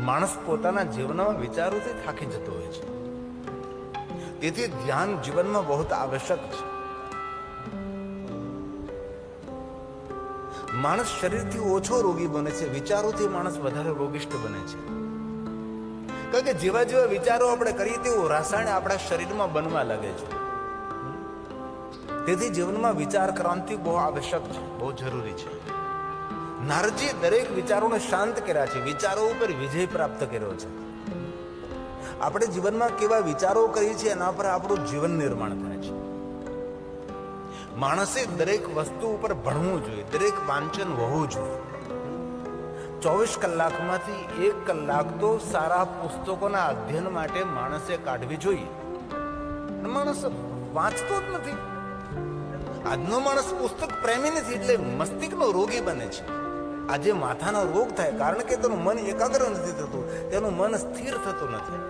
માણસ પોતાના જીવનમાં વિચારોથી થાકી જતો હોય છે. તેથી ધ્યાન જીવનમાં બહુ આવશ્યક છે. માણસ શરીરથી ઓછો રોગી બને છે, વિચારોથી માણસ વધારે રોગિષ્ઠ બને છે. કારણ કે જેવા જેવા વિચારો આપણે કરીએ તેવું રાસાયણ આપણા શરીરમાં બનવા લાગે છે. તેથી જીવનમાં વિચાર ક્રાંતિ બહુ આવશ્યક છે, બહુ જરૂરી છે. નારદજીએ દરેક વિચારોને શાંત કર્યા છે, વિચારો ઉપર વિજય પ્રાપ્ત કર્યો છે. આપણે જીવનમાં કેવા વિચારો કરીએ છીએ એના પર આપણું જીવન નિર્માણ થાય છે. માણસે દરેક વસ્તુ ઉપર ભણવું જોઈએ, દરેક વાંચન હોવું જોઈએ. 24 કલાકમાંથી 1 કલાક તો સારા પુસ્તકોના અધ્યયન માટે માણસે કાઢવી જોઈએ. માણસ વાંચતો જ નથી. આજનો માણસ પુસ્તક પ્રેમી નથી, એટલે મસ્તિષ્કનો રોગી બને છે. આજે માથાનો રોગ થાય કારણ કે તેનું મન એકાગ્ર નથી થતું, તેનું મન સ્થિર થતું નથી.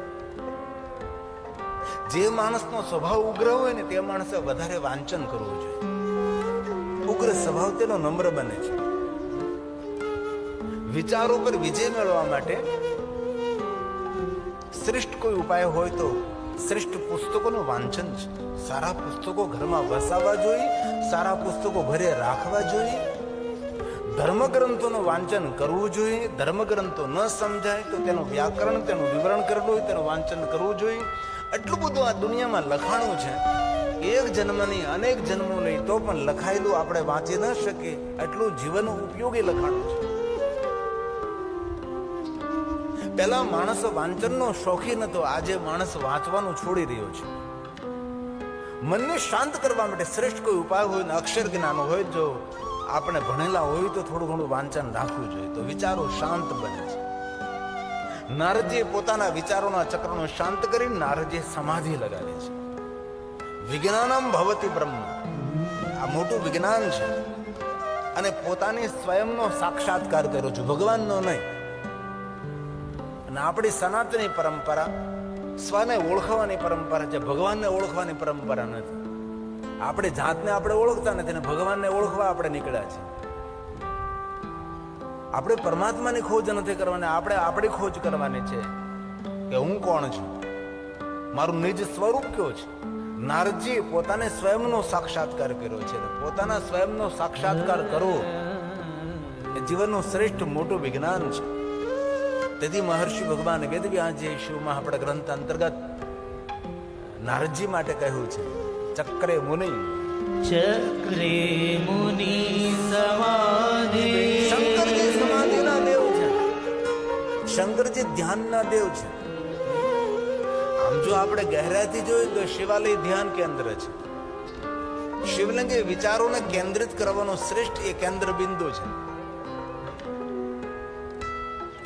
જે માણસનો સ્વભાવ ઉગ્ર હોય ને તે માણસે વધારે વાંચન કરવું જોઈએ. ઉગ્ર સ્વભાવ તેનો નમ્ર બને છે. વિચારો પર વિજય મેળવવા માટે શ્રેષ્ઠ કોઈ ઉપાય હોય તો શ્રેષ્ઠ પુસ્તકોનું વાંચન છે. સારા પુસ્તકો ઘરમાં વસાવવા જોઈએ, સારા પુસ્તકો ઘરે રાખવા જોઈએ. ધર્મગ્રંથોનું વાંચન કરવું જોઈએ. ધર્મગ્રંથો ન સમજાય તો તેનું વ્યાકરણ, તેનું વિવરણ કરેલું હોય તેનું વાંચન કરવું જોઈએ. એટલું બધું આ દુનિયામાં લખાણું છે, એક જન્મની અનેક જન્મો નહીં તો પણ લખાયેલું આપણે વાંચી ન શકીએ એટલું જીવન ઉપયોગી લખાણું છે. પહેલા માણસ વાંચનનો શોખીન હતો, આજે માણસ વાંચવાનું છોડી રહ્યો છે. મનને શાંત કરવા માટે શ્રેષ્ઠ કોઈ ઉપાય હોય ને અક્ષર જ્ઞાન હોય, જો આપણે ભણેલા હોય તો થોડું ઘણું વાંચન રાખવું જોઈએ તો વિચારો શાંત બને છે. નારદજીએ પોતાના વિચારોના ચક્રનો શાંત કરી નારદજીએ સમાધિ લગાવી છે. વિજ્ઞાનમ ભવતી બ્રહ્મ, આ મોટું વિજ્ઞાન છે. અને પોતાની સ્વયંનો સાક્ષાત્કાર કર્યો છે, ભગવાનનો નહીં. અને આપણી સનાતની પરંપરા સ્વને ઓળખવાની પરંપરા છે, ભગવાનને ઓળખવાની પરંપરા નથી. આપણી જાતને આપણે ઓળખતા નથી ને ભગવાનને ઓળખવા આપણે નીકળ્યા છીએ. આપણે પરમાત્માની ખોજ નથી કરવાની, આપણે આપણી ખોજ કરવાની છે કે હું કોણ છું, મારું નિજ સ્વરૂપ કયો છે. નારદજીએ પોતાને સ્વયંનો સાક્ષાત્કાર કર્યો છે. પોતાના સ્વયંનો સાક્ષાત્કાર કરવો એ જીવનનું શ્રેષ્ઠ મોટું વિજ્ઞાન છે. તેથી મહર્ષિ ભગવાન વેદવ્યાસજીએ શિવમાં આપણા ગ્રંથ અંતર્ગત નારદજી માટે કહ્યું છે, ચક્રે મુનિ સમાધિ. શંકરજી સમાધિના દેવ છે, શંકરજી ધ્યાનના દેવ છે. આમ જો આપણે ગહેરાઈથી જોઈએ તો શિવાલય ધ્યાન કેન્દ્ર છે. શિવલિંગ એ વિચારોને કેન્દ્રિત કરવાનો શ્રેષ્ઠ એ કેન્દ્ર બિંદુ છે.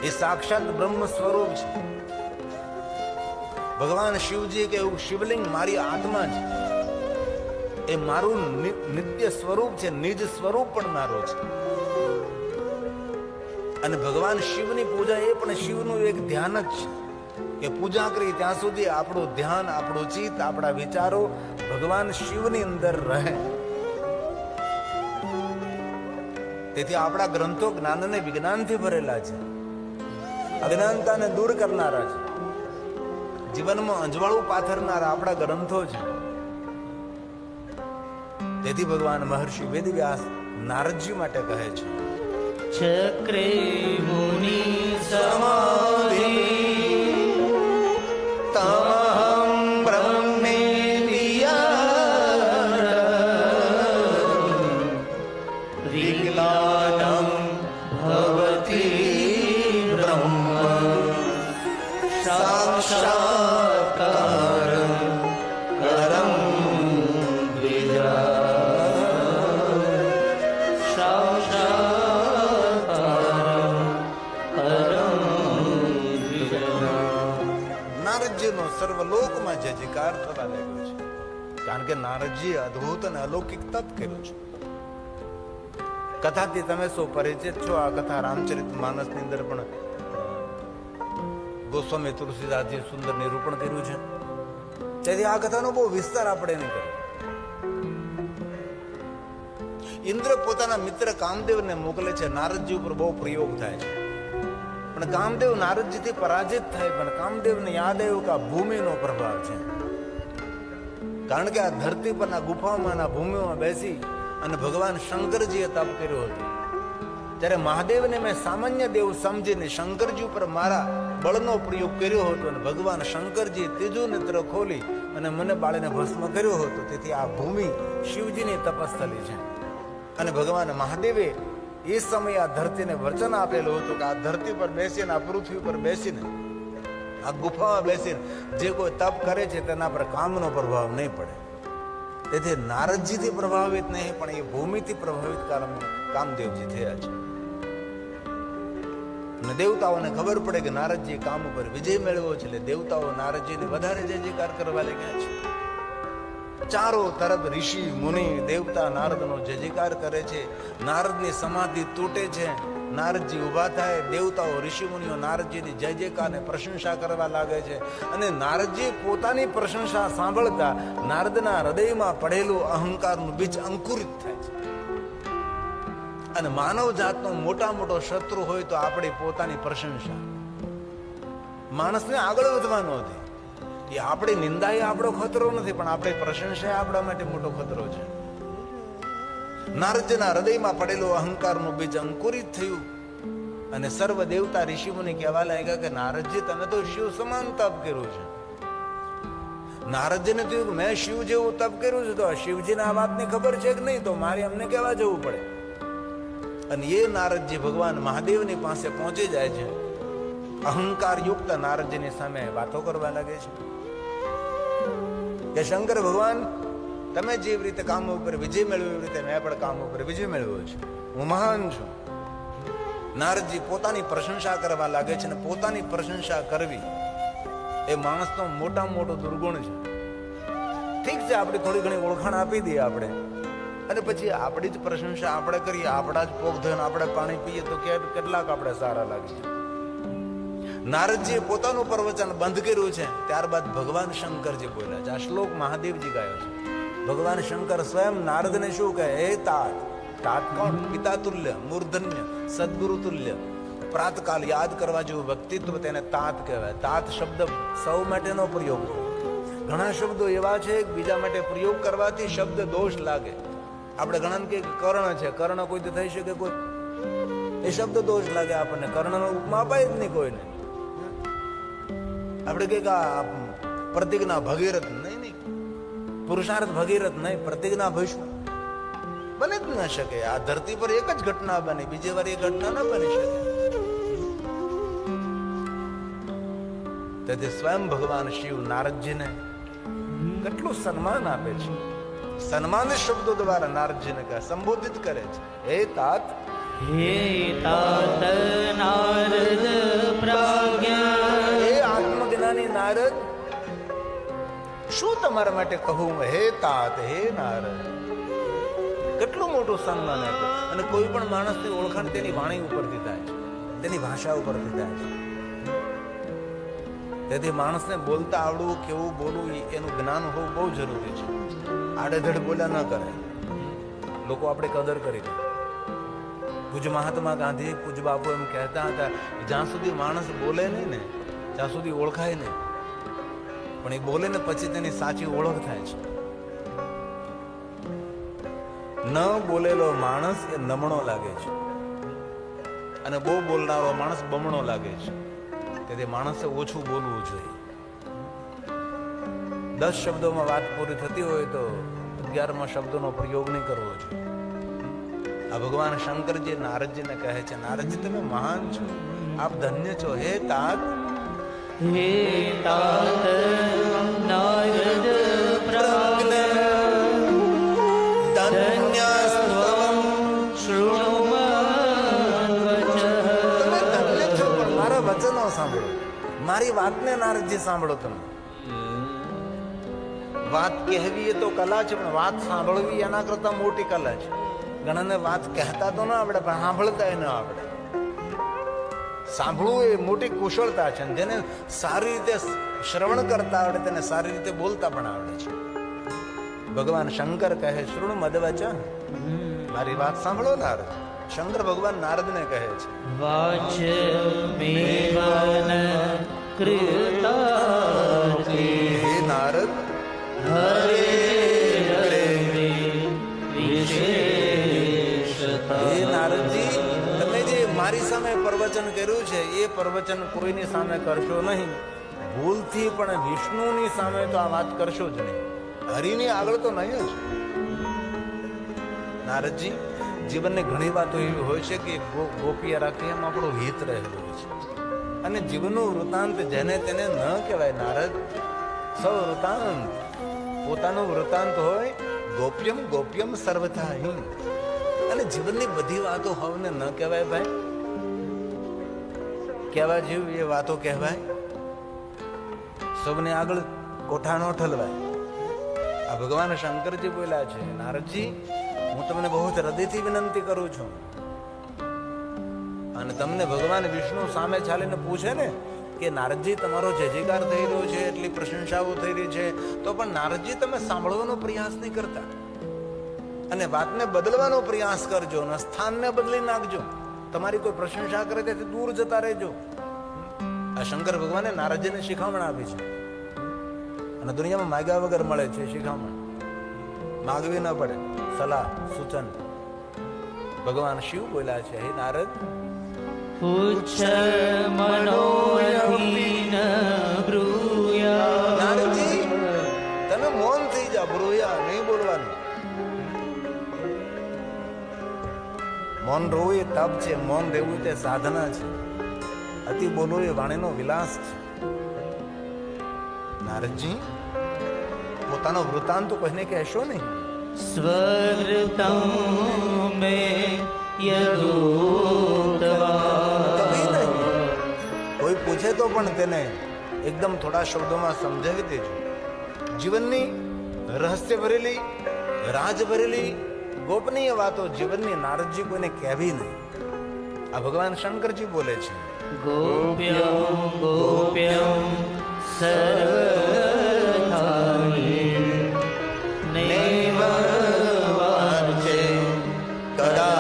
એ સાક્ષાત બ્રહ્મ સ્વરૂપ છે. ભગવાન શિવજી કે શિવલિંગ મારી આત્મા છે, એ મારું નિત્ય સ્વરૂપ છે, નિજ સ્વરૂપ પણ મારો છે. અને ભગવાન શિવની પૂજા એ પણ શિવનું એક ધ્યાન જ છે કે પૂજા કરી ત્યાં સુધી આપણું ધ્યાન, આપણું ચિત્ત, આપણા વિચારો ભગવાન શિવની અંદર રહે. તેથી આપણા ગ્રંથો જ્ઞાન અને વિજ્ઞાનથી ભરેલા છે, અજ્ઞાનતાને દૂર કરનારા છે, જીવનમાં અંજવાળું પાથરનારા આપણા ગ્રંથો છે. તેથી ભગવાન મહર્ષિ વેદવ્યાસ નારદજી માટે કહે છે, ચક્રે મુનિ સમાધિ તમહં બ્રહ્મેતિયા વિજ્ઞાનમ ભવતી બ્રહ્મ સાક્ષાત્કાર કરમ નારદજીનો સર્વલોકમાં જયજયકાર થવા લાગ્યો છે. કારણ કે નારદજીએ અદ્ભુત અને અલૌકિક તપ કર્યું છે. કથાથી તમે સૌ પરિચિત છો. આ કથા રામચરિત માનસની અંદર પણ ગોસ્વામી તુલસીદાસજી સુંદર નિરૂપણ કર્યું છે. તેથી આ કથાનો બહુ વિસ્તાર આપણે નહીં કર્યો. ઇન્દ્ર પોતાના મિત્ર કામદેવને મોકલે છે. નારદજી ઉપર બહુ પ્રયોગ થાય છે. પણ કામદેવ નારદજીથી પરાજિત થાય, પણ કામદેવને યાદ આવ્યું કે આ ભૂમિનો પ્રભાવ છે. કારણ કે આ ધરતી પરના ગુફાઓમાં ભૂમિમાં બેસી અને ભગવાન શંકરજીએ તપ કર્યો હતો. ત્યારે મહાદેવને મેં સામાન્ય દેવ સમજીને શંકરજી ઉપર મારા બળનો પ્રયોગ કર્યો હતો અને ભગવાન શંકરજી ત્રીજું નેત્ર ખોલી અને મને બાળીને ભસ્મ કર્યો હતો. તેથી આ ભૂમિ શિવજીની તપસ્થલી છે. અને ભગવાન મહાદેવે એ સમયે આ ધરતીને વચન આપેલું હતું કે આ ધરતી પર બેસીને, આ પૃથ્વી પર બેસીને, આ ગુફામાં બેસીને જે કોઈ તપ કરે છે તેના પર કામનો પ્રભાવ નહીં પડે. તેથી નારદજીથી પ્રભાવિત નહીં, પણ એ ભૂમિથી પ્રભાવિત કામદેવજી થયા છે. અને દેવતાઓને ખબર પડે કે નારદજી કામ ઉપર વિજય મેળવ્યો છે, એટલે દેવતાઓ નારદજીને વધારે જય જયકાર કરવા લાગ્યા છે. ચારો તરફ ઋષિ મુનિ દેવતા નારદનો જય જયકાર કરે છે. નારદની સમાધિ તૂટે છે, નારદજી ઉભા થાય, દેવતાઓ ઋષિ મુનિઓ નારદજીની જય જયકારને પ્રશંસા કરવા લાગે છે. અને નારદજી પોતાની પ્રશંસા સાંભળતા નારદના હૃદયમાં પડેલું અહંકારનું બીજ અંકુરિત થાય છે. અને માનવ જાતનો મોટા મોટો શત્રુ હોય તો આપણી પોતાની પ્રશંસા. માણસને આગળ વધવાનો હતી. એ આપણી નિંદા એ આપણો ખતરો નથી, પણ આપણી પ્રશંસા આપણા માટે મોટો ખતરો છે. નારદજીના હૃદયમાં પડેલું અહંકારનું બીજ અંકુરિત થયું અને સર્વ દેવતા ઋષિમુનિ કહેવા લાગ્યા કે નારદજી તમે તો શિવ સમાન તપ કર્યું છે. નારદજીને થયું કે મેં શિવ જેવું તપ કર્યું છે, તો શિવજીને આ વાતની ખબર છે કે નહીં, તો મારે અમને કહેવા જવું પડે. અને એ નારદજી ભગવાન મહાદેવની પાસે પહોંચી જાય છે. અહંકાર યુક્ત નારદજીની સામે વાતો કરવા લાગે છે કે શંકર ભગવાન, તમે જેવી રીતે કામ ઉપર વિજય મેળવ્યો એવી રીતે મેં પણ કામ ઉપર વિજય મેળવ્યો છે. હું મહાન છું. નારદજી પોતાની પ્રશંસા કરવા લાગે છે. અને પોતાની પ્રશંસા કરવી એ માણસનો મોટામાં મોટો દુર્ગુણ છે. ઠીક છે, આપણે થોડી ઘણી ઓળખાણ આપી દઈએ આપણે, અને પછી આપણી જ પ્રશંસા આપણે કરીએ, આપણા જ પોગ ધોઈને આપણે પાણી પીએ તો કેટલાક આપણે સારા લાગીએ. નારદજીએ પોતાનું પ્રવચન બંધ કર્યું છે. ત્યારબાદ ભગવાન શંકરજી બોલ્યા છે. આ શ્લોક મહાદેવજી ગાયો છે. ભગવાન શંકર સ્વયં નારદને શું કહે? હે તાત. તાત કોણ? પિતા તુલ્ય, મૂર્ધન્ય, સદગુરુ તુલ્ય, પ્રાતકાલ યાદ કરવા જેવું વ્યક્તિત્વ, તેને તાત કહેવાય. તાત શબ્દ સૌ માટેનો પ્રયોગ છે. ઘણા શબ્દો એવા છે કે બીજા માટે પ્રયોગ કરવાથી શબ્દ દોષ લાગે. આપણે ઘણા કે કર્ણ છે, કર્ણ કોઈ થઈ શકે કોઈ, એ શબ્દ દોષ લાગે આપણને. કર્ણનો ઉપમા અપાય જ નહીં કોઈને. આપણે કઈ પ્રતિજ્ઞા ભગીરથ નહીં, પુરુષાર્થ ભગીરથ નહીં, પ્રતિજ્ઞા ભીષ્મ બને જ ન શકે. આ ધરતી પર એક જ ઘટના બને, બીજી વાર એ ઘટના ન બની શકે. તેથી સ્વયં ભગવાન શિવ નારદજીને કેટલું સન્માન આપે છે. સન્માન શબ્દો દ્વારા નારદજીને સંબોધિત કરે છે. હે તાત. હે તાત નારદ પ્રાજ્ઞા. હે આત્મજ્ઞાની નારદ, શું તમારા માટે કહું? હે તાત, હે નારદ. કેટલું મોટું સન્માન આપે. અને કોઈ પણ માણસની ઓળખાણ તેની વાણી ઉપરથી થાય છે, તેની ભાષા ઉપરથી થાય છે. તેથી માણસને બોલતા આવડવું, કેવું બોલવું એનું જ્ઞાન હોવું બહુ જરૂરી છે. આડેધડ બોલ્યા ન કરે, લોકો આપણે કદર કરી દે. પૂજ મહાત્મા ગાંધી, પૂજ બાપુ એમ કહેતા હતા, જ્યાં સુધી માણસ બોલે નહીં ને ત્યાં સુધી ઓળખાય નહીં, પણ એ બોલે ને પછી તેની સાચી ઓળખ થાય છે. ન બોલેલો માણસ એ નમણો લાગે છે, અને બહુ બોલનારો માણસ બમણો લાગે છે. તેથી માણસે ઓછું બોલવું જોઈએ. 10 શબ્દોમાં વાત પૂરી થતી હોય તો 11મા શબ્દોનો પ્રયોગ નહીં કરવો જોઈએ. આ ભગવાન શંકરજી નારદજીને કહે છે, નારદજી તમે મહાન છો, આપ ધન્ય છો. હે તાત. હે તાત નારદ પ્રાજ્ઞા. ધન્યસ્ત્વં શૃણુમન્વચઃ. તમે ધન્ય છો, પણ મારા વચનો સાંભળો, મારી વાતને નારદજી સાંભળો. તમે વાત કહેવી એ તો કલા છે, પણ વાત સાંભળવી એના કરતા મોટી કલા છે. ઘણાને વાત કહેતા તો ના આવડે, પણ સાંભળતા એ ન આવડે. સાંભળવું એ મોટી કુશળતા છે. જેને સારી રીતે શ્રવણ કરતા આવડે તેને સારી રીતે બોલતા પણ આવડે છે. ભગવાન શંકર કહે, શૃણુ મદવચન. મારી વાત સાંભળો નારદ. શંકર ભગવાન નારદને કહે છે, વાચમેવન કૃતાર્થે હે નારદ, હરે હે નારદજી, તમે જે મારી સામે પ્રવચન કર્યું છે એ પ્રવચન કોઈની સામે કરશો નહીં. ભૂલથી પણ વિષ્ણુની સામે તો આ વાત કરશો જ નહીં. હરિની આગળ તો નહીં જ. નારદજી, જીવનની ઘણી વાતો એવી હોય છે કે ગોપીએ રાખી એમ આપણું હિત રહેલું હોય છે. અને જીવનનું વૃતાંત જેને તેને ન કહેવાય. નારદ, સૌ વૃતાંત પોતાનું વૃતાંત હોય. ગોપ્યમ ગોપ્યમ સર્વથા હિમ. અને જીવનની બધી વાતો હવને ન કહેવાય ભાઈ. કહેવા જેવું એ વાતો કહેવાય. સૌને આગળ કોઠા નો ઠલવાય. આ ભગવાન શંકરજી બોલ્યા છે, નારદજી, હું તમને બહુ હૃદયથી વિનંતી કરું છું. અને તમને ભગવાન વિષ્ણુ સામે ચાલીને પૂછે ને કે નારદજી, તમારો જય જયકાર થઈ રહ્યો છે, એટલી પ્રશંસાઓ થઈ રહી છે, તો પણ નારદજી તમે સાંભળવાનો પ્રયાસ નહીં કરતા. અને વાતને બદલવાનો પ્રયાસ કરજો અને સ્થાનને બદલી નાખજો. તમારી કોઈ પ્રશંસા કરે તેથી દૂર જતા રહેજો. આ શંકર ભગવાને નારદજીને શિખામણ આપી છે. અને દુનિયામાં માગ્યા વગર મળે છે શિખામણ. માગવી ન પડે. સલાહ સૂચન ભગવાન શિવ બોલ્યા છે, હે નારદ, પુચ્છ મનોયહીન બ્રૂયા. નારદજી, તમે મૌન થઈ જા. બ્રૂયા નહીં બોલવાનું. મૌન રહેવું એ તપ છે. મૌન રહેવું તે સાધના છે. અતિ બોલવું એ વાણીનો વિલાસ છે. નારદજી, પોતાનો વૃત્તાંત તો કોઈને કહેશો નહીં. સ્વૃતમ મે યદુક્તવા. કભી નહીં. કોઈ પૂછે તો પણ તેને એકદમ થોડા શબ્દોમાં સમજાવી દેજો. જીવનની રહસ્ય ભરેલી, રાજ ભરેલી, ગોપનીય વાતો જીવનની નારદજી કોઈને કહેવી નહીં. આ ભગવાન શંકરજી બોલે છે, ગોપ્યમ ગોપ્યમ સર્વથાહિ નૈવ વાચે કદાચન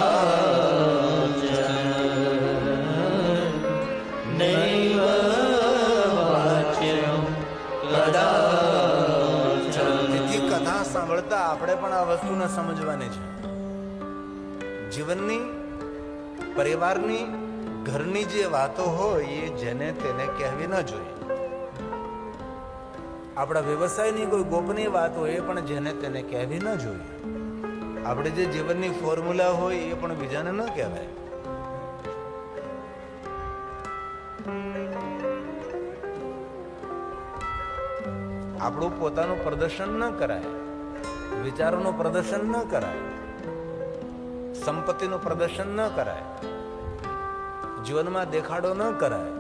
નૈવ વાચ્યમ કદાચન. તેથી કથા સાંભળતા આપણે પણ આ વસ્તુને સમજવાની છે. જીવનની, પરિવારની, ઘરની જે વાતો હોય એ જેને તેને કહેવી ન જોઈએ. આપણા વ્યવસાયની કોઈ ગોપનીય વાત હોય એ પણ જેને તેને કહેવી ન જોઈએ. આપણે જે જીવનની ફોર્મ્યુલા હોય એ પણ બીજાને ન કહેવાય. આપણું પોતાનું પ્રદર્શન ન કરાય. વિચારોનું પ્રદર્શન ન કરાય. સંપત્તિનું પ્રદર્શન ન કરાય. જીવનમાં દેખાડો ન કરાય.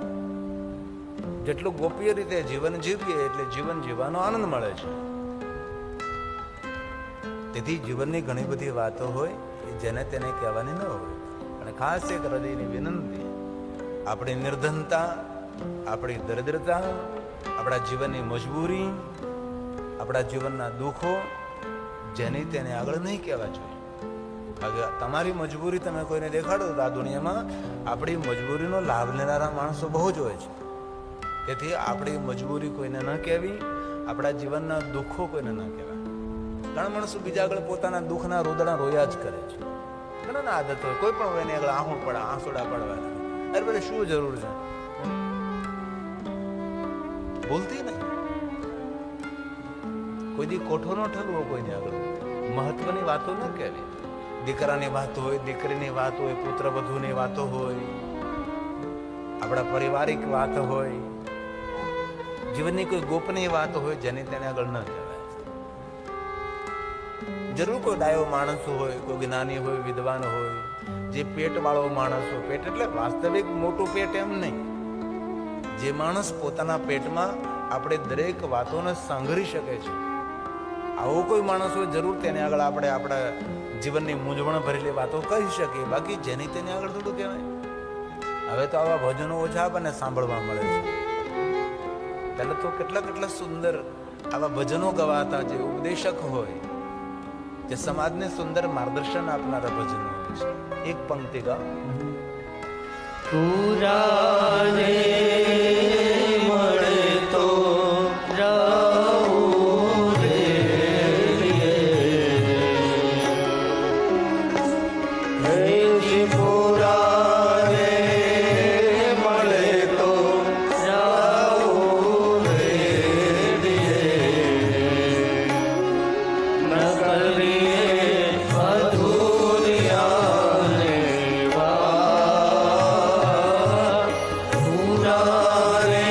જેટલું ગોપ્ય રીતે જીવન જીવીએ એટલે જીવન જીવવાનો આનંદ મળે છે. તેથી જીવનની ઘણી બધી વાતો હોય એ જેને તેને કહેવાની ન હોય. અને ખાસ એક હૃદયની વિનંતી, આપણી નિર્ધનતા, આપણી દરિદ્રતા, આપણા જીવનની મજબૂરી, આપણા જીવનના દુઃખો જેની તેને આગળ નહીં કહેવા જોઈએ. હવે તમારી મજબૂરી તમે કોઈને દેખાડો તો આ દુનિયામાં આપણી મજબૂરીનો લાભ લેનારા માણસો બહુ જ હોય છે. તેથી આપણી મજબૂરી કોઈને ન કહેવી, આપણા જીવનના દુઃખો કોઈને ન કહેવા. ઘણા માણસો બીજા આગળ પોતાના દુઃખના રોદડા રોયા જ કરે છે. ઘણા આદત હોય, કોઈ પણ હોય એની આગળ આંખો પડે, આંસુડા પડવા. અરે બોલે શું જરૂર છે? ભૂલતી નહીં. કોઈ દી કોઠો ન ઠલવો કોઈને આગળ. મહત્વની વાતો ન કહેવી. દીકરાની વાત હોય, દીકરીની વાત હોય, પુત્ર વધુની વાતો હોય, આપણા પારિવારિક વાત હોય, જીવનની કોઈ ગોપનીય વાત હોય જેની તેને આગળ ન કહેવાય. જરૂર કોઈ ડાયો માણસ હોય, કોઈ જ્ઞાની હોય, વિદ્વાન હોય, જે પેટ વાળો માણસ હોય. પેટ એટલે વાસ્તવિક મોટું પેટ એમ નહીં. જે માણસ પોતાના પેટમાં આપણે દરેક વાતોને સાંભળી શકે છે, આવો કોઈ માણસ હોય જરૂર તેને આગળ આપણે આપણા જીવનની મૂંઝવણ ભરેલી વાતો કહી શકીએ. બાકી જેની તેને આગળ થોડું કહેવાય. હવે તો આવા ભજનો ઓછા આપણને સાંભળવા મળે છે. પહેલા તો કેટલા સુંદર આવા ભજનો ગવાતા, જે ઉપદેશક હોય, જે સમાજને સુંદર માર્ગદર્શન આપનારા ભજનો હોય. એક પંક્તિ ગા. પુરાને મળે તો રહું રે. હે પુરાને મળે તો રહું રે. ન કરીએ અધૂરિયાને વાત. પુરાને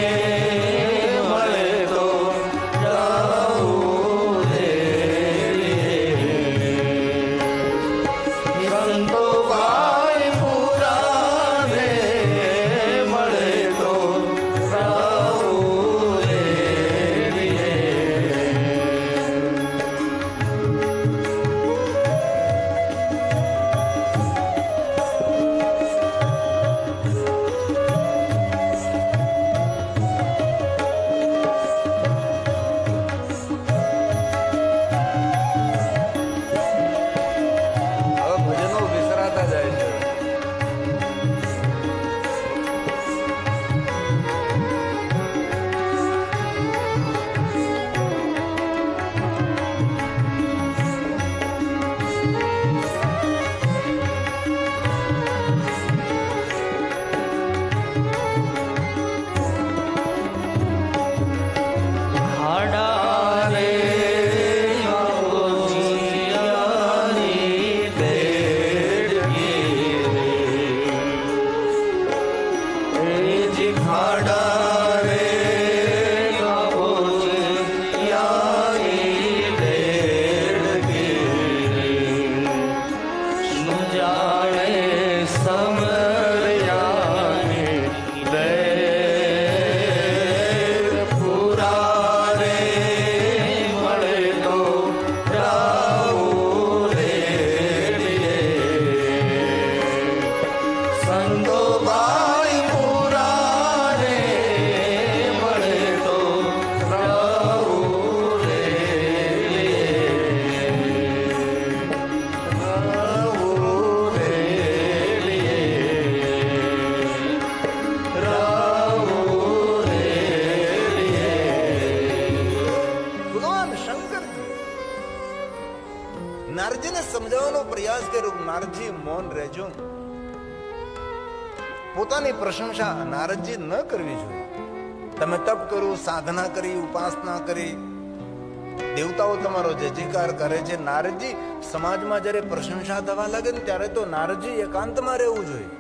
મળે તો રહું રે. સંતો ભાઈ પુરાને મળે તો રહું રે. હવે ભજનો વિસરાતા જાય છે. હાડા રે આવો જીયાની બેડકી રે. એ જે ખાડા રે આવો જીયાની બેડકી રે. શું જાણે સમર્યાની બેડ. પુરાને મળે તો રહું રે. સંતો ભાઈ પુરાને મળે તો રહું રે. રહું રે. રહું રે. ભગવાન શંકરજી નારદજીને સમજાવવાનો પ્રયાસ કર્યો. નારદજી મૌન રહેજો. પોતાની પ્રશંસા નારદજી ન કરવી જોઈએ. તમે તપ કર્યું, સાધના કરી, ઉપાસના કરી, દેવતાઓ તમારો જય જયકાર કરે છે. નારદજી સમાજમાં જ્યારે પ્રશંસા થવા લાગે ને ત્યારે તો નારદજી એકાંતમાં રહેવું જોઈએ.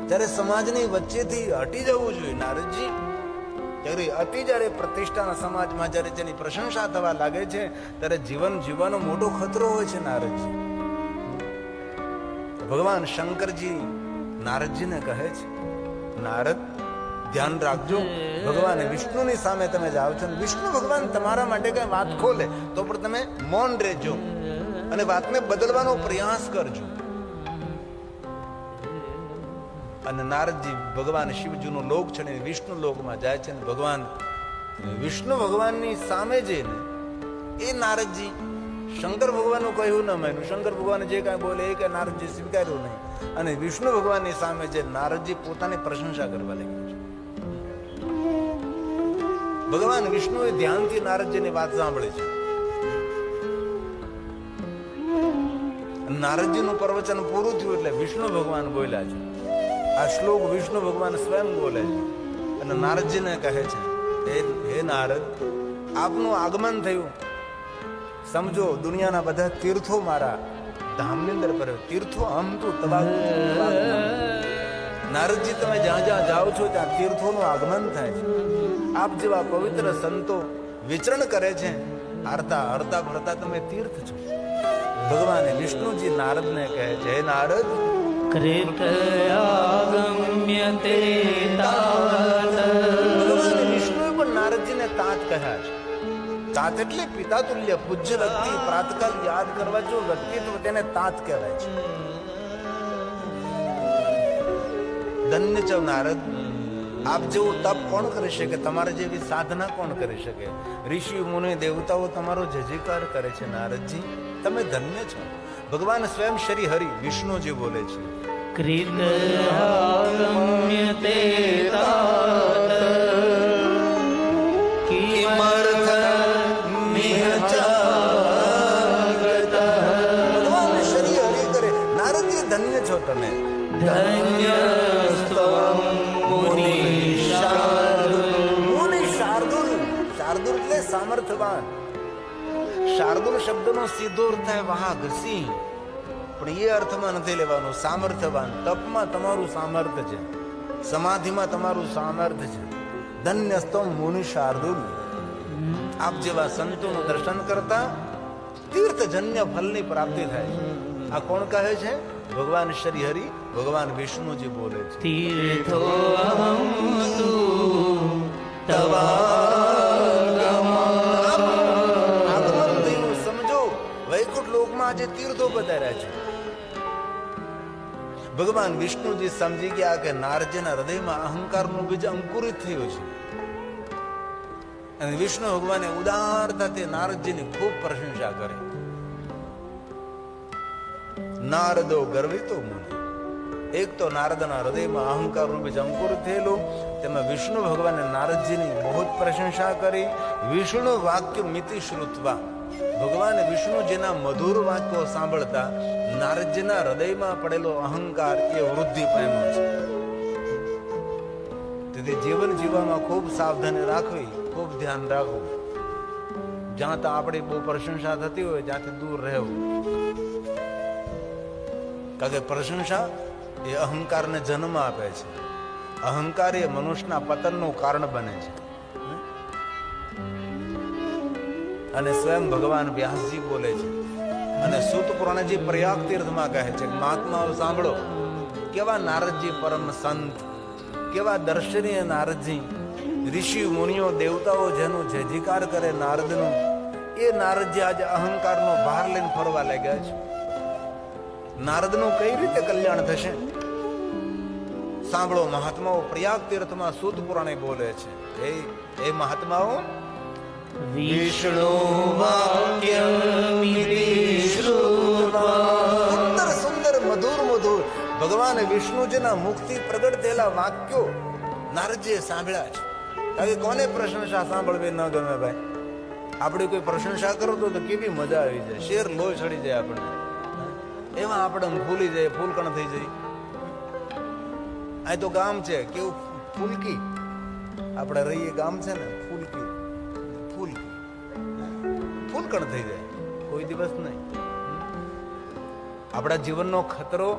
ત્યારે સમાજની વચ્ચેથી હટી જવું જોઈએ. નારદજી ત્યારે અતિ જ્યારે પ્રતિષ્ઠાના સમાજમાં જ્યારે તેની પ્રશંસા થવા લાગે છે ત્યારે જીવન જીવવાનો મોટો ખતરો હોય છે. નારદજી ભગવાન શંકરજી નારદજીને કહે છે, નારદ ધ્યાન રાખજો, ભગવાન વિષ્ણુની સામે તમે જાઓ છો ને વિષ્ણુ ભગવાન તમારા માટે કઈ વાત ખોલે તો પણ તમે મૌન રહેજો અને વાતને બદલવાનો પ્રયાસ કરજો. અને નારદજી ભગવાન શિવજીનું લોક છોડીને વિષ્ણુ લોકમાં જાય છે. ભગવાન વિષ્ણુ ભગવાનની સામે જઈને એ નારદજી શંકર ભગવાનનું કહ્યું ન માન્યું. શંકર ભગવાન જે કાંઈ બોલે એ કઈ નારદજી સ્વીકાર્યું નહીં. અને વિષ્ણુ ભગવાનની સામે જે નારદજી પોતાની પ્રશંસા કરવા લાગ્યા છે. ભગવાન વિષ્ણુએ ધ્યાનથી નારદજીની વાત સાંભળી છે. નારદજીનું પ્રવચન પૂરું થયું એટલે વિષ્ણુ ભગવાન બોલ્યા છે. આ શ્લોક વિષ્ણુ ભગવાન સ્વયં બોલે છે અને નારદજીને કહે છે, હે નારદ, આપનું આગમન થયું. સમજો, દુનિયાના બધા તીર્થો મારા ધામની અંદર પડે. તીર્થો આમ તો નારદજી તમે જ્યાં જ્યાં જાઓ છો ત્યાં તીર્થોનું આગમન થાય છે. આપ જેવા પવિત્ર સંતો વિચરણ કરે છે. હરતા હરતા ભરતા તમે તીર્થ છો. ભગવાન વિષ્ણુજી નારદને કહે છે, હે નારદ, કૃત આગમ્યતે તાત. ભગવાન વિષ્ણુએ પણ નારદજીને તાત કહ્યા છે. તાત એટલે પિતા તુલ્ય પૂજ્ય વ્યક્તિ પ્રાતકાલ યાદ કરવા જો વ્યક્તિત્વ તેને તાત કહેવાય છે. ધન્ય છો નારદ, આપ જેવું તપ કોણ કરી શકે? તમારે જેવી સાધના કોણ કરી શકે? ઋષિ મુનિ દેવતાઓ તમારો જય જયકાર કરે છે નારદજી. તમે ધન્ય છો. ભગવાન સ્વયં શ્રી હરિ વિષ્ણુજી બોલે છે, कृतरागम्य ते तात किमर्थमिह चागतः ભગવાન શ્રી હરિ કરે, નારદજી ધન્ય છો તમે. धन्यस्त्वं मुनिशार्दूल મુનિ શાર્દુલ. શાર્દુલ એટલે સામર્થવાન. શાર્દુલ શબ્દનો સીધો અર્થ થાય વાઘ, સિંહ, પણ એ અર્થમાં નથી લેવાનું. સામર્થ્યવાન, તપમાં તમારું સામર્થ્ય છે, સમાધિમાં તમારું સામર્થ્ય છે. ધન્ય સ્તમ મુનિ શાર્દુલ. આપ જેવા સંતોનું દર્શન કરતા તીર્થજન્ય ફલની પ્રાપ્તિ થાય છે. આ કોણ કહે છે? ભગવાન શ્રી હરિ, ભગવાન વિષ્ણુજી બોલે છે. तीर्थो अहं तु तवागमः આગમન થયું, સમજો. વૈકુંઠ લોકમાં આજે તીર્થો પધાર્યા છે. ભગવાન વિષ્ણુજી સમજી ગયા કે નારદજીના હૃદયમાં અહંકારનું બીજ અંકુરિત થયું છે. અને વિષ્ણુ ભગવાને ઉદારતાથી નારદજીની ખૂબ પ્રશંસા કરી. નારદો ગર્વિતો મુનિ. એક તો નારદના હૃદયમાં અહંકારનું બીજ અંકુરિત થયેલું, તેમાં વિષ્ણુ ભગવાને નારદજીની બહુ જ પ્રશંસા કરી. વિષ્ણુ વાક્ય મિતિ શ્રુત્વા, ભગવાન વિષ્ણુજીના મધુર વાક્યો સાંભળતા નારદજીના હૃદયમાં પડેલો અહંકાર એ વૃદ્ધિ પામ્યો છે. તેથી જીવન જીવવામાં ખૂબ સાવધાની રાખવી, ખૂબ ધ્યાન રાખવું. જ્યાં તો આપણી બહુ પ્રશંસા થતી હોય ત્યાંથી દૂર રહેવું. કારણ કે પ્રશંસા એ અહંકારને જન્મ આપે છે. અહંકાર એ મનુષ્યના પતનનું કારણ બને છે. અને સ્વયં ભગવાન વ્યાસજી બોલે છે, અને સૂત પુરાણજી પ્રયાગ તીર્થમાં કહે છે, મહાત્માઓ સાંભળો, કેવા નારદજી પરમ સંત, કેવા દર્શનીય નારદજી. ઋષિ મુનિઓ દેવતાઓ જેનું જયજયકાર કરે નારદનું, એ નારદજી આજે અહંકારનો ભાર લઈને ફરવા લાગ્યા છે. નારદનું કઈ રીતે કલ્યાણ થશે? સાંભળો મહાત્માઓ, પ્રયાગ તીર્થમાં સૂત પુરાણે બોલે છે, એ મહાત્માઓ, વિષ્ણુ વાક્યમિતિ શ્રુત્વા સુંદર સુંદર મધુર મધુર ભગવાન વિષ્ણુજીના મુખથી પ્રગટ થયેલા વાક્યો નારદજીએ સાંભળ્યા છે. કારણ કે કોને પ્રશંસા સાંભળવી ન ગમે ભાઈ? આપણે કોઈ પ્રશંસા કરો તો કેવી મજા આવી જાય, શેર લોહી ચડી જાય આપણને. એમાં આપણે ભૂલી જાય, ફૂલકણ થઈ જાય. આ તો ગામ છે કેવું ફૂલકી, આપણે રહીએ ગામ છે ને ફૂલકી, ફૂલકી ફૂલકણ થઈ જાય, કોઈ દિવસ નહીં. આપણા જીવનનો ખતરો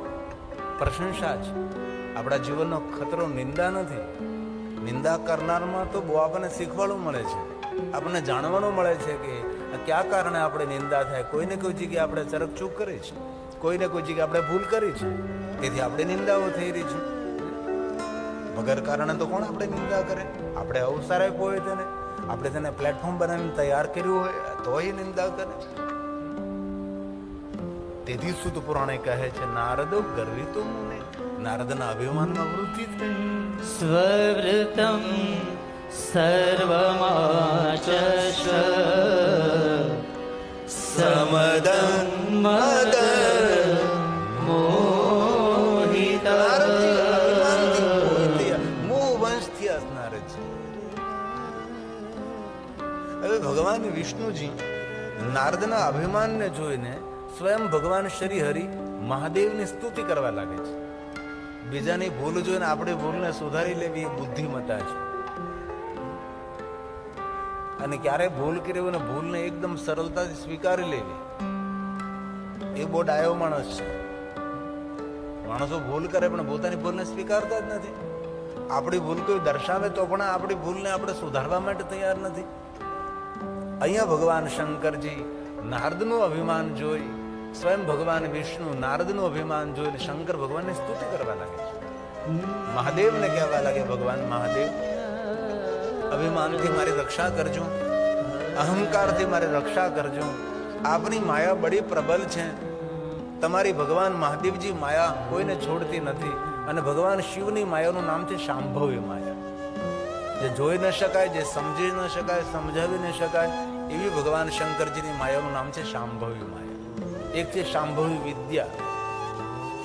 પ્રશંસા છે. આપણા જીવનનો ખતરો નિંદા નથી. નિંદા કરનારમાં તો બહુ આપણને શીખવાડવું મળે છે, આપણને જાણવાનું મળે છે કે કયા કારણે આપણે નિંદા થાય. કોઈને કોઈ જગ્યાએ આપણે ચરકચૂક કરી છે, કોઈને કોઈ જગ્યાએ આપણે ભૂલ કરી છે, તેથી આપણે નિંદાઓ થઈ રહી છે. વગર કારણે તો કોણ આપણે નિંદા કરે? આપણે અવસર આપ્યો હોય તેને, આપણે તેને પ્લેટફોર્મ બનાવીને તૈયાર કર્યું હોય તો એ નિંદા કરે. તેથી સૂત પુરાણે કહે છે, નારદો ગર્વિતો મુનિ. નારદના અભિમાનમાં વૃદ્ધિ થઈ. સ્વવૃતમ સર્વમાચશ સમદં મદ મોહિત હવે ભગવાન વિષ્ણુજી નારદના અભિમાનને જોઈને સ્વયં ભગવાન શ્રી હરિ મહાદેવની સ્તુતિ કરવા લાગે છે. બીજાની ભૂલ જોઈને આપણે ભૂલને સુધારી લેવી એ બુદ્ધિમત્તા છે. અને ક્યારે ભૂલ કરી હોય ને ભૂલને એકદમ સરળતાથી સ્વીકારી લેવી, એ બહુ ડાયો માણસ છે. માણસો ભૂલ કરે પણ પોતાની ભૂલને સ્વીકારતા જ નથી. આપણી ભૂલ કોઈ દર્શાવે તો પણ આપણી ભૂલને આપણે સુધારવા માટે તૈયાર નથી. અહીંયા ભગવાન શંકરજી નારદનું અભિમાન જોઈ, સ્વયં ભગવાન વિષ્ણુ નારદનું અભિમાન જોઈને શંકર ભગવાનની સ્તુતિ કરવા લાગે છે. મહાદેવને કહેવા લાગે, ભગવાન મહાદેવ, અભિમાનથી મારી રક્ષા કરજો, અહંકારથી મારી રક્ષા કરજો. આપની માયા બડી પ્રબલ છે. તમારી ભગવાન મહાદેવજી માયા કોઈને છોડતી નથી. અને ભગવાન શિવની માયાનું નામ છે શાંભવી માયા, જે જોઈ ન શકાય, જે સમજી ન શકાય, સમજાવી ન શકાય, એવી ભગવાન શંકરજીની માયાનું નામ છે શાંભવી માયા. એક છે શાંભવી વિદ્યા,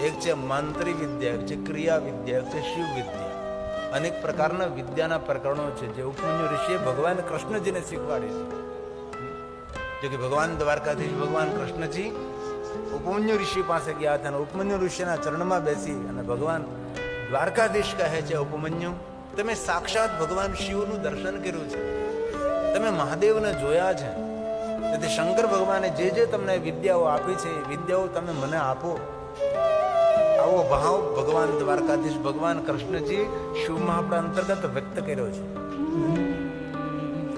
એક છે મંત્રી વિદ્યા, એક છે ક્રિયા વિદ્યા, એક છે શિવ વિદ્યા. અનેક પ્રકારના વિદ્યાના પ્રકરણો છે જે ઉપમન્યુ ઋષિએ ભગવાન કૃષ્ણજીને શીખવાડી છે. જો કે ભગવાન દ્વારકાધીશ ભગવાન કૃષ્ણજી ઉપમન્યુ ઋષિ પાસે ગયા હતા અને ઉપમન્યુ ઋષિના ચરણમાં બેસી અને ભગવાન દ્વારકાધીશ કહે છે, ઉપમન્યુ તમે સાક્ષાત ભગવાન શિવનું દર્શન કર્યું છે, તમે મહાદેવને જોયા છે, તેથી શંકર ભગવાને જે જે તમને વિદ્યાઓ આપી છે એ વિદ્યાઓ તમે મને આપો. આવો ભાવ ભગવાન દ્વારકાધીશ ભગવાન કૃષ્ણજી શિવ મહાપ્રભુ અંતર્ગત વ્યક્ત કર્યો છે.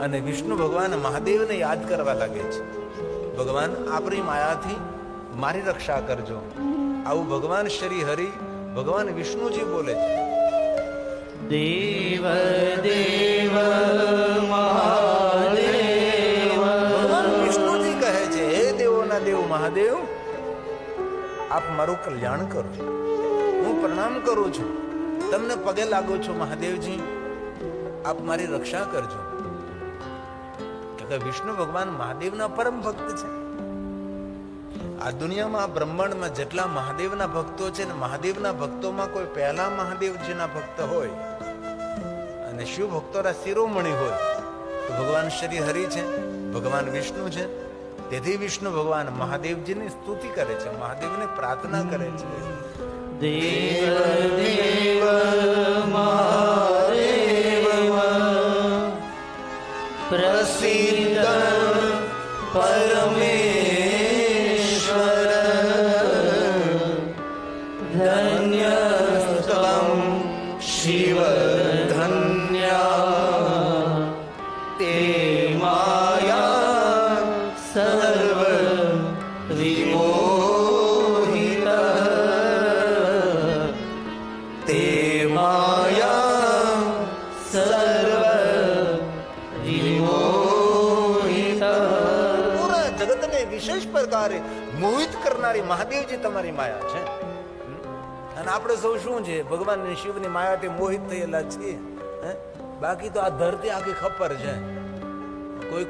અને વિષ્ણુ ભગવાન મહાદેવને યાદ કરવા લાગે છે, ભગવાન આપણી માયાથી મારી રક્ષા કરજો. આવું ભગવાન શ્રી હરિ ભગવાન વિષ્ણુજી બોલે છે. દેવ દેવ મહાદેવ. ભગવાન વિષ્ણુજી કહે છે, હે દેવોના દેવ મહાદેવ, આપ મારું કલ્યાણ કરો. હું પ્રણામ કરું છું, તમને પગે લાગુ છું મહાદેવજી, આપ મારી રક્ષા કરજો. કે વિષ્ણુ ભગવાન મહાદેવના પરમ ભક્ત છે. આ દુનિયામાં બ્રહ્માંડમાં જેટલા મહાદેવના ભક્તો છે ને મહાદેવના ભક્તોમાં કોઈ પહેલા મહાદેવજીના ભક્ત હોય અને શિવ ભક્તોના શિરોમણી હોય તો ભગવાન શ્રી હરિ છે, ભગવાન વિષ્ણુ છે. તેથી વિષ્ણુ ભગવાન મહાદેવજીની સ્તુતિ કરે છે, મહાદેવને પ્રાર્થના કરે છે. દેવ દેવ મહાદેવ પ્રસિદ્ધ પરમેશ્વર ધન્ય સ્તવં શિવ ધન્યા તે માયા સર્વ વિમોહિત તે માયા સર્વ વિમોહિત. પૂરા જગતને વિશેષ પ્રકારે મોહિત કરનારી મહાદેવજી તમારી માયા છે. અને આપણે સૌ શું છે, ભગવાન શિવની માયાથી મોહિત થયેલા છીએ. બાકી તો આ ધરતી આખી ખપ્પર છે.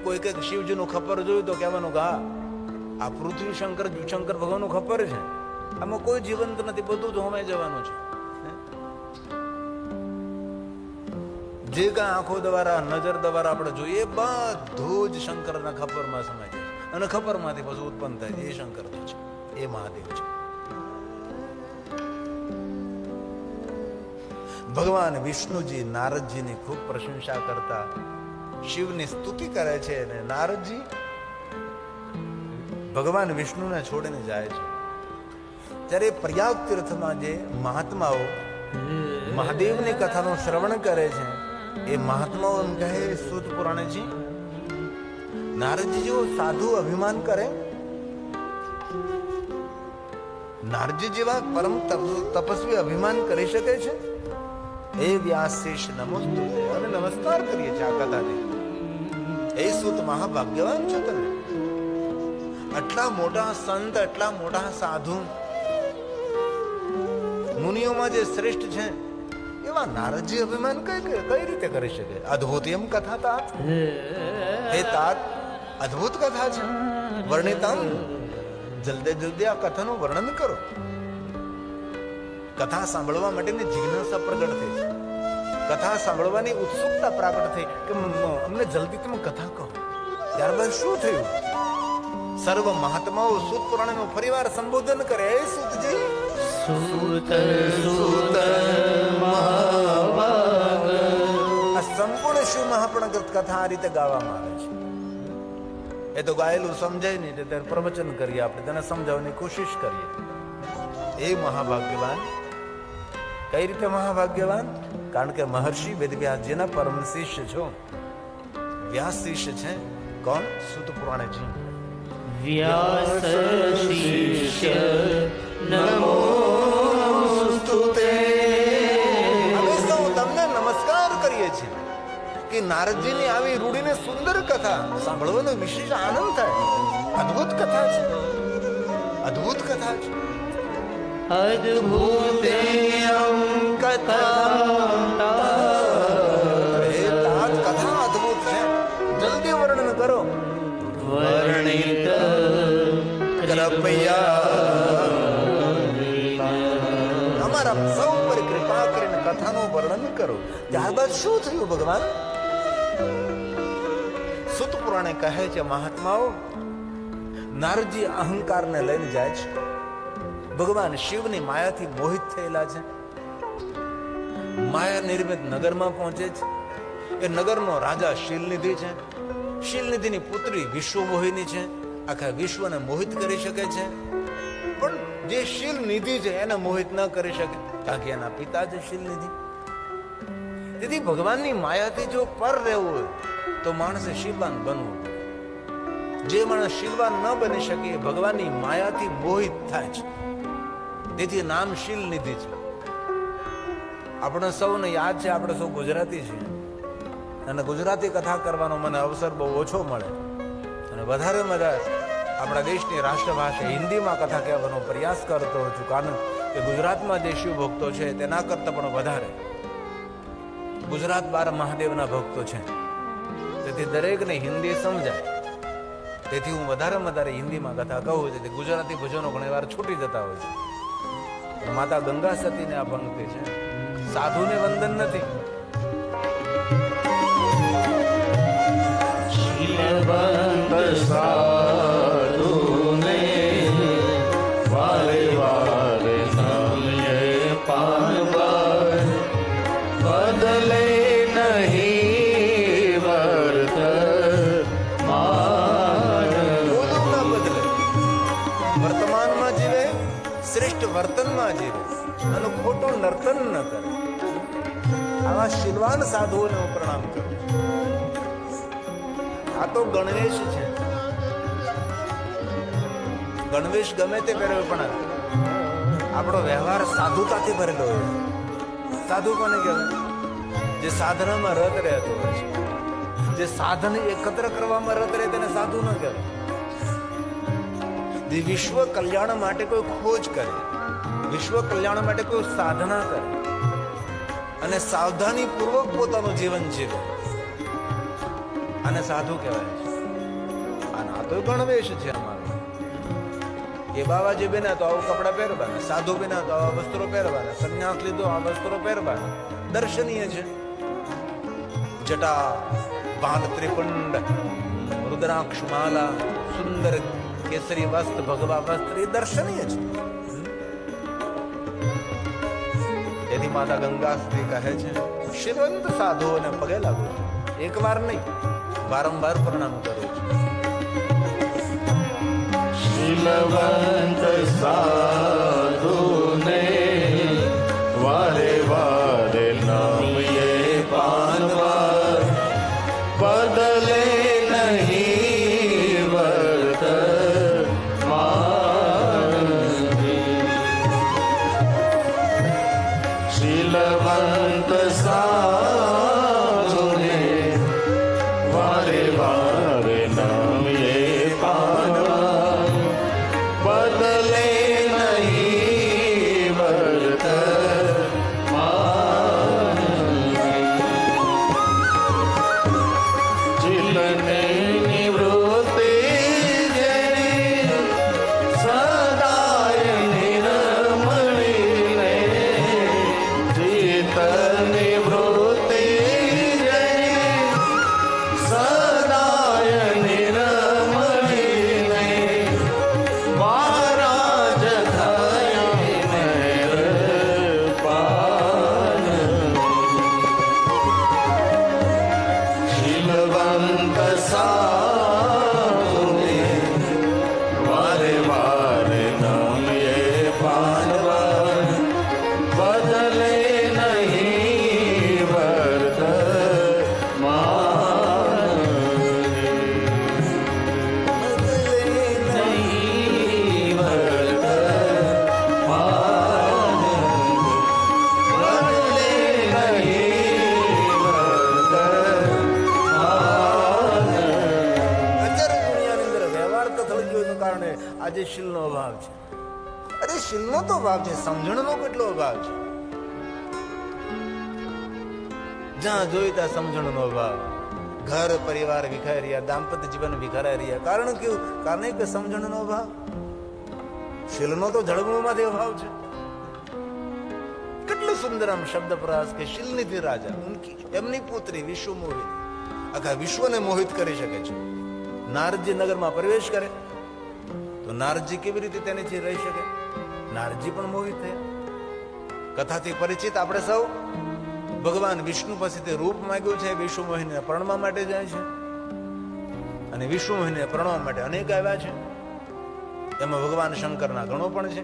કોઈ કઈક શિવજીનું ખપ્પર જોયું તો કહેવાનું કે હા આ પૃથ્વી શંકર ભગવાનનું ખપ્પર છે, આમાં કોઈ જીવંત નથી, બધું જ હોમાઈ જવાનું છે. જે કાંઈ આંખો દ્વારા નજર દ્વારા આપણે જોઈએ બધું જ શંકરના ખપ્પરમાં સમાય છે અને ખપ્પરમાંથી પછી ઉત્પન્ન થાય છે. એ શંકર છે, એ મહાદેવ છે. ભગવાન વિષ્ણુજી નારદજીની ખૂબ પ્રશંસા કરતા શિવની સ્તુતિ કરે છે અને નારદજી ભગવાન વિષ્ણુને છોડીને જાય છે. ત્યારે પ્રયાગ તીર્થમાં જે મહાત્માઓ મહાદેવની કથાનું શ્રવણ કરે છે એ મહાત્માઓ એમ કહે, સૂત પુરાણજી, નારદજી જેવો સાધુ અભિમાન કરે, નારદજી જેવા પરમ તપસ્વી અભિમાન કરી શકે છે? એ વ્યાસશીશ નમસ્તુતે, અને નમસ્કાર કરીએ છીએ આ કથાથી. એ સૂત મહાભાગ્યવાન છો તમે. આટલા મોટા સંત, આટલા મોટા સાધુ, મુનિઓમાં જે શ્રેષ્ઠ છે એવા નારદજી અભિમાન કઈ રીતે કરી શકે? અદ્ભુત એમ કથા તાત, હે તાત અદ્ભુત કથા છે. વર્ણિતમ, જલ્દી આ કથાનું વર્ણન કરો. કથા સાંભળવા માટેની જિજ્ઞાસા પ્રગટ થઈ છે, કથા સાંભળવાની ઉત્સુકતા પ્રગટ થઈ કે અમને જલ્દી તમે કથા કહો. ત્યારબાદ શું થયું? સર્વ મહાત્માઓ સૂત પુરાણનું ફરીવાર સંબોધન કરે, હે સૂતજી, સૂત સૂત મહાભાગ. આ સંપૂર્ણ શિવ મહાપ્રગટ કથા આ રીતે ગાવામાં આવે છે. એ તો ગાયેલું સમજાય નહીં, ત્યારે પ્રવચન કરીએ, આપણે તેને સમજાવવાની કોશિશ કરીએ. એ મહાભાગ્યવાન. કઈ રીતે મહાભાગ્યવાન? કારણ કે મહર્ષિ વેદવ્યાસજીના પરમ શિષ્ય છો. વ્યાસ શિષ્ય છે કોણ? સૂત પુરાણજી. વ્યાસ શિષ્ય નમોસ્તુતે. અમે સૌ તમને નમસ્કાર કરીએ છીએ કે નારદજીની આવી રૂઢીને સુંદર કથા સાંભળવાનો વિશેષ આનંદ થાય. અદ્ભુત કથા છે, અદ્ભુત કથા છે. અદ્ભુતેયં કથા. કથા અદ્ભુત છે, જલ્દી વર્ણન કરો. વર્ણિત કૃપયા પૈયા અમારા સૌ પર કૃપા કરીને કથાનું વર્ણન કરો. ત્યારબાદ શું થયું ભગવાન? સુત પુરાણે કહે છે મહાત્માઓ, નારદજી અહંકારને લઈને જાય છે. ભગવાન શિવની માયાથી મોહિત થયેલા છે. માયા નિર્મિત નગરમાં પહોંચે છે. એ નગરનો રાજા શીલનિધિ છે. શીલનિધિની પુત્રી વિશ્વમોહિની છે. આખા વિશ્વને મોહિત કરી શકે છે. પણ જે શીલનિધિ છે એને મોહિત ન કરી શકે, કારણ કે એના પિતા છે શીલનિધિ. તેથી ભગવાનની માયાથી જો પર રહેવું હોય તો માણસે શીલવાન બનવું. જે માણસ શીલવાન ન બની શકે એ ભગવાનની માયાથી મોહિત થાય છે. તેથી નામ શીલનિધિ છે. આપણે સૌને યાદ છે, આપણે સૌ ગુજરાતી છીએ અને ગુજરાતી કથા કરવાનો મને અવસર બહુ ઓછો મળે અને વધારે આપણા દેશની રાષ્ટ્રભાષા હિન્દીમાં કથા કહેવાનો પ્રયાસ કરતો હોઉં છું, કારણ કે ગુજરાતમાં જે શિવ ભક્તો છે તેના કરતાં પણ વધારે ગુજરાત બાર મહાદેવના ભક્તો છે. તેથી દરેકને હિન્દી સમજાય, તેથી હું વધારે હિન્દીમાં કથા કહું. તેથી ગુજરાતી ભજનો ઘણી વાર છૂટી જતા હોય છે. માતા ગંગા સતીને આ પંક્તિ છે, સાધુને વંદન નથી. શીલવંત સાધુને વારે વારે નમ્ય પાનવાર, બદલે નહીં વર્ત વર્તમાનમાં જીવે, શ્રેષ્ઠ વર્તનમાં જીવે અને ખોટું નર્તન ન કરે. આવા શીલવાન સાધુઓને હું પ્રણામ કરું. આ તો ગણવેશ છે. ગણવેશ ગમે તે પહેર્યો પણ આપણો વ્યવહાર સાધુતાથી ભરેલો હોય. સાધુ કોને કહેવાય? જે સાધનામાં રત રહેતો હોય છે, જે સાધન એકત્ર કરવામાં રત રહે તેને સાધુ ન કહેવાય. જે વિશ્વ કલ્યાણ માટે કોઈ ખોજ કરે, વિશ્વ કલ્યાણ માટે કોઈ સાધના કરે અને સાવધાની પૂર્વક પોતાનું જીવન જીવે, આને સાધુ કહેવાય છે. અને આ તો ગણવેશ છે અમારો. એ બાવાજી બન્યા તો આવું કપડા પહેરવાના, સાધુ બન્યા તો આવા વસ્ત્રો પહેરવાના, સંન્યાસ લીધો આ વસ્ત્રો પહેરવાના. દર્શનીય છે. જટા, બાલ ત્રિપુંડ, રુદ્રાક્ષ માલા, સુંદર કેસરી વસ્ત્ર, ભગવા વસ્ત્ર, એ દર્શનીય છે. તેથી માતા ગંગા સ્ત્રી કહે છે, શીલવંત સાધુઓને પગે લાગુ છું. એક વાર નહીં, વારંવાર પ્રણામ કરું છું. શીલવંત સાધુને વારે વારે નમ્ય પાનવાર, બદલે નહીં વર્ત શીલવંત સાધુને વારે વારે નમ્ય પાનવાર, બદલે નહીં વર્ત ચિલને નિવૃત્તિ જેની સદાય નિરમણીને, ચિત નિવૃત્તિ જેની સદાય નિરમણીને, મહારાજ થઈને પાન શીલવંત સાધુને વારે વારે નમ્ય પાનવાર, બદલે નહીં વર્ત નહીં વર્ત બદલે નહીં વર્ત અત્યારે દુનિયાની અંદર વ્યવહાર કથળ જોવાનું કારણે આજે શીલનો અભાવ છે. અરે શીલનો તો અભાવ છે, સમજણનો કેટલો અભાવ છે. જ્યાં જોઈ ત્યાં સમજણનો અભાવ. ઘર પરિવાર વિખાઈ રહ્યા, દાંપત્ય જીવન વિખાઈ રહ્યા. કારણ કેવું? કારણ કે સમજણનો અભાવ. શીલનો તો જળગુણમાંથી અભાવ છે. કેટલું સુંદર આમ શબ્દ પ્રયાસ કે શીલનિધિ રાજા ઉનકી એમની પુત્રી વિશ્વ મોહિત આખા વિશ્વને મોહિત કરી શકે છે. નારદજી નગરમાં પ્રવેશ કરે તો નારદજી કેવી રીતે તેનાથી રહી શકે? નારદજી પણ મોહિત થયા. કથાથી પરિચિત આપણે સૌ. ભગવાન વિષ્ણુ પાસેથી રૂપ માંગ્યું છે, વિશ્વ મોહિનીને પરણવા માટે જાય છે અને વિશ્વ મોહિનીને પરણવા માટે અનેક આવ્યા છે. એમાં ભગવાન શંકરના ગણો પણ છે.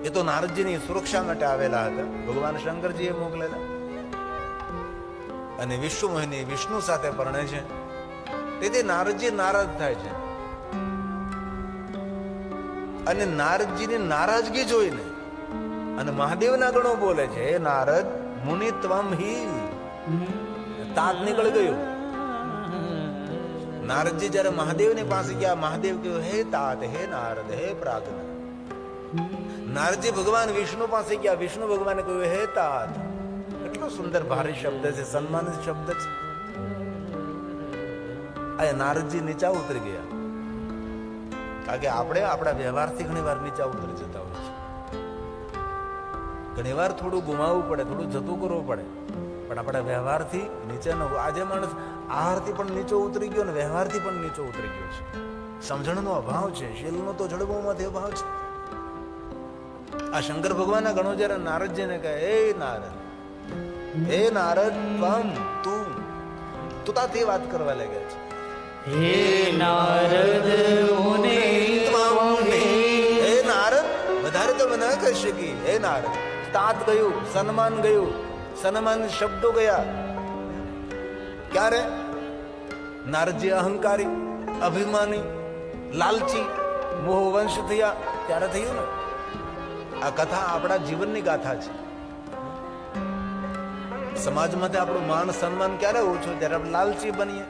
એ તો નારદજીની સુરક્ષા માટે આવેલા હતા, ભગવાન શંકરજીએ મોકલેલા. અને વિશ્વ મોહિની વિષ્ણુ સાથે પરણે છે, તેથી નારદજી નારાજ થાય છે. અને નારદજીની નારાજગી જોઈને અને મહાદેવના ગણો બોલે છે, હે નારદ મુનિ ત્વમ હી. તાત નીકળી ગયું. નારદજી જયારે મહાદેવની પાસે ગયા, મહાદેવ કહ્યું, હે તાત, હે નારદ, હે પ્રાજ્ઞ. નારદજી ભગવાન વિષ્ણુ પાસે ગયા, વિષ્ણુ ભગવાને કહ્યું, હે તાત. કેટલો સુંદર ભારી શબ્દ છે, સન્માનિત શબ્દ છે. આ નારદજી નીચા ઉતરી ગયા. કારણ કે આપણે આપણા વ્યવહારથી ઘણી વાર નીચા ઉતરી જતા હોય છે. ઘણી વાર થોડું ગુમાવવું પડે, થોડું જતું કરવું પડે, પણ આપણા વ્યવહારથી નીચે ન. આજે માણસ આહારથી પણ નીચો ઉતરી ગયો ને વ્યવહારથી પણ નીચો ઉતરી ગયો છે. સમજણનો અભાવ છે, શીલનો તો જડબોમાંથી અભાવ છે. આ શંકર ભગવાનના ગણો જયારે નારદજીને કહે, હે નારદ, હે નારદ તું તાથી વાત કરવા લાગ્યા છે. હે નારદ મુનિ ત્વમ હી. હે નારદ, વધારે તો ન કહી શકી. હે નારદ, તાત ગયું, સન્માન ગયું, સન્માન શબ્દો ગયા. ક્યારે? નારદજી અહંકારી, અભિમાની, લાલચી, મોહવંશ થયા ત્યારે થયું ને. આ કથા આપણા જીવનની ગાથા છે. સમાજમાંથી આપણું માન સન્માન ક્યારે ઓછું? ત્યારે આપણે લાલચી બનીએ,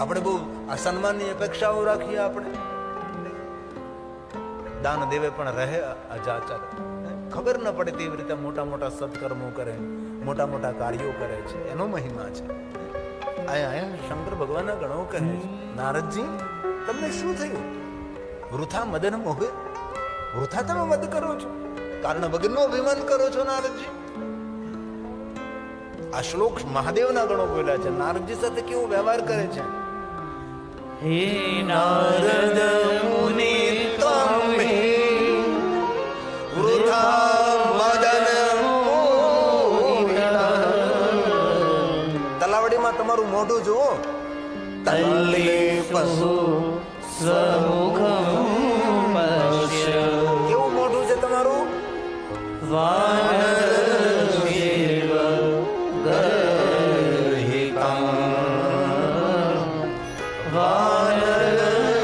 આપણે બહુ આ સન્માનની અપેક્ષાઓ રાખીએ. આપણે દાન દેવે પણ રહે અજાચર, ખબર ન પડે તેવી રીતે મોટા મોટા સત્કર્મો કરે, મોટા મોટા કાર્યો કરે છે. એનો મહિમા છે. આયા શંકર ભગવાનના ગણો કહે છે, નારદજી તમને શું થયું? વૃથા મદન મોહે, વૃથા તમે મદ કરો છો, કારણ વગરનું અભિમાન કરો છો નારદજી. આ શ્લોક મહાદેવના ગણો બોલ્યા છે. નારદજી સાથે કેવો વ્યવહાર કરે છે? હે નારદ મુનિ ત્વમ હી. વૃથા મદન તલાવડીમાં તમારું મોઢું જુઓ, તલ્લીપસુ સ્વમુખં પશ્ય. કેવું મોઢું છે તમારું? વાનરસ્યેવ ગર્હિતં. વાનરસ્યેવ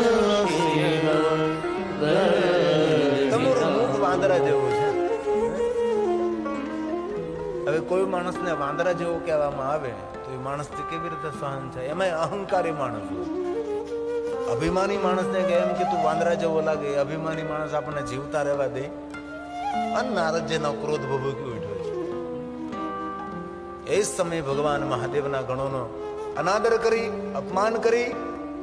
ગર્હિતં. તમારું મુખ વાંદરા જેવું છે. હવે કોઈ માણસને વાંદરા જેવો કહેવામાં આવે તો એ માણસથી કેવી રીતે સહન થાય? એમાં અહંકારી માણસ હોય. અભિમાની માણસને કે એમ કે તું વાંદરા જેવો લાગે, અભિમાની માણસ આપણને જીવતા રહેવા દે. અને નારદજીનો ક્રોધ ભભૂકી ઉઠ્યો છે. એ જ સમયે ભગવાન મહાદેવના ગણોનો અનાદર કરી, અપમાન કરી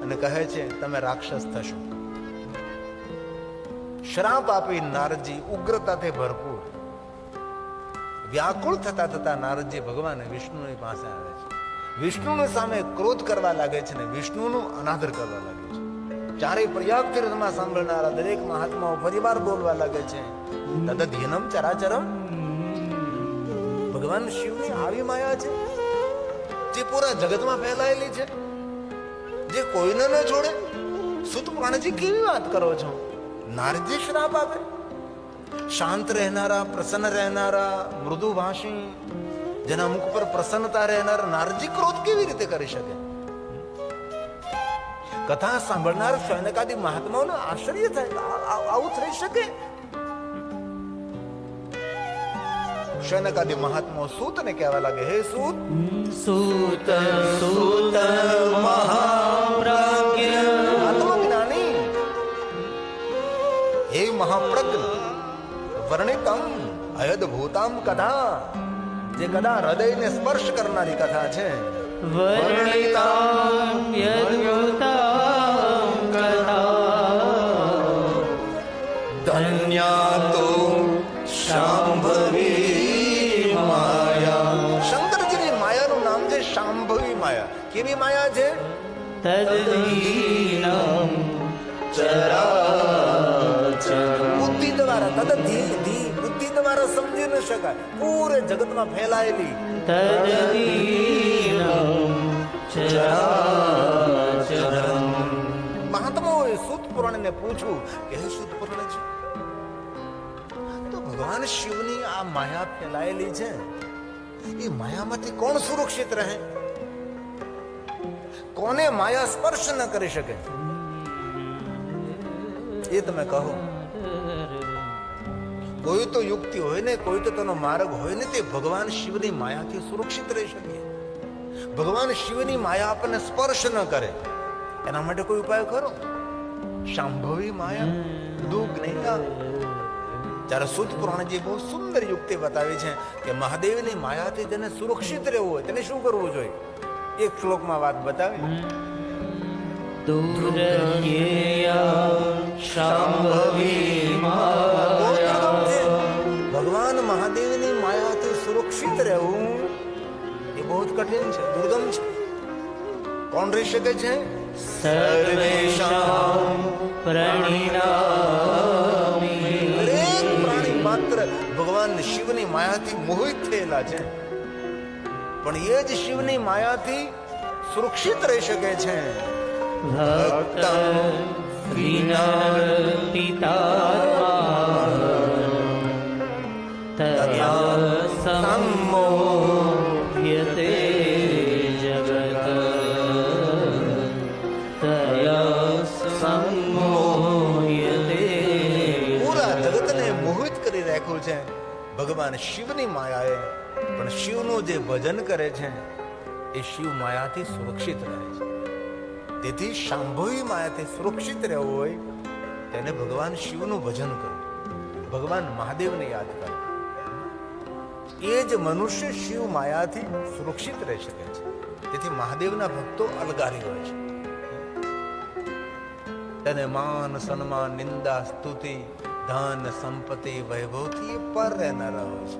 અને કહે છે, તમે રાક્ષસ થશો. શ્રાપ આપી નારદજી ઉગ્રતાથી ભરપૂર વ્યાકુળ થતા થતા નારદજી ભગવાન વિષ્ણુની પાસે આવે છે. વિષ્ણુની સામે ક્રોધ કરવા લાગે છે ને વિષ્ણુનો અનાદર કરવા લાગે છે. ચારેય પ્રયાગ તીર્થમાં સાંભળનારા દરેક મહાત્માઓ ફરીવાર બોલવા લાગે છે, તદધ્યનમ ચરાચરમ. ભગવાન શિવની આવી માયા છે જે પૂરા જગતમાં ફેલાયેલી છે, જે કોઈને ન છોડે. સુત પ્રાણજી કેવી વાત કરો છો? નારદજી શ્રાપ આપે? શાંત રહેનારા, પ્રસન્ન રહેનારા, મૃદુભાષી, જેના મુખ પર પ્રસન્નતા રહેનારા નારદજી ક્રોધ કેવી રીતે કરી શકે? કથા સાંભળનાર શૌનકાદી મહાત્માઓને આશ્ચર્ય થાય, આવું થઈ શકે? શૌનકાદી મહાત્માઓ સૂતને કહેવા લાગે, હે સૂત, સૂત સૂત મહાપ્રાજ્ઞ. આત્મજ્ઞાની, હે મહાપ્રજ્ઞ, વર્ણિતમ અયદભૂતામ કથા, જે કદા હૃદયને સ્પર્શ કરનારી કથા છે. વર્ણિતામ યદ્ભૂતામ કથા. માયા. કેવી માયા છે? તદ્દીનમ ચરાચરમ બુદ્ધિ દ્વારા બુદ્ધિ દ્વારા સમજી ન શકાય, પૂરે જગતમાં ફેલાયેલી. તદ્દીનમ ચરાચરમ મહાત્માઓએ સૂત પુરાણને પૂછ્યું કે હે સૂત પુરાણજી, તો ભગવાન શિવની આ માયા ફેલાયેલી છે, એ માયામાંથી કોણ સુરક્ષિત રહે? કોને માયા સ્પર્શ ન કરી શકે? એ તમે કહો. કોઈ તો યુક્તિ હોય ને, કોઈ તો તેનો માર્ગ હોય ને, તે ભગવાન શિવની માયાથી સુરક્ષિત રહી શકે. ભગવાન શિવની માયા આપણને સ્પર્શ ન કરે એના માટે કોઈ ઉપાય ખરો? શાંભવી માયા દુઃખ નહીં આવે. જ્યારે સૂત પુરાણજી બહુ સુંદર યુક્તિ બતાવી છે કે મહાદેવની માયાથી તેને સુરક્ષિત રહેવું હોય તેને શું કરવું જોઈએ? એક શ્લોકમાં વાત બતાવી. દુર્ગેયા શાંભવી માયા ભગવાન મહાદેવની માયાથી સુરક્ષિત રહેવું એ બહુ જ કઠિન છે, દુર્ગમ છે. કોણ રહી શકે છે? સર્વેષાં પ્રણિનામિ દરેક પ્રાણી માત્ર ભગવાન શિવની માયાથી મોહિત થયેલા છે, પણ એ જ શિવની માયાથી સુરક્ષિત રહી શકે છે. ભક્ત વિનર્પિતાત્મા તયા સંમોહ્યતે જગત તયા સંમોહ્યતે. પૂરા જગતને મોહિત કરી રાખ્યું છે ભગવાન શિવની માયાએ, પણ શિવનું જે ભજન કરે છે એ શિવ માયાથી સુરક્ષિત રહે છે. તેથી શાંભવી માયાથી સુરક્ષિત રહેવું હોય તેને ભગવાન શિવનું ભજન કરવું, ભગવાન મહાદેવને યાદ કરવું. એ જ મનુષ્ય શિવ માયાથી સુરક્ષિત રહી શકે છે. તેથી મહાદેવના ભક્તો અલગારી હોય છે. તેને માન સન્માન નિંદા સ્તુતિ ધન સંપત્તિ વૈભવથી એ પર રહેનારા હોય છે.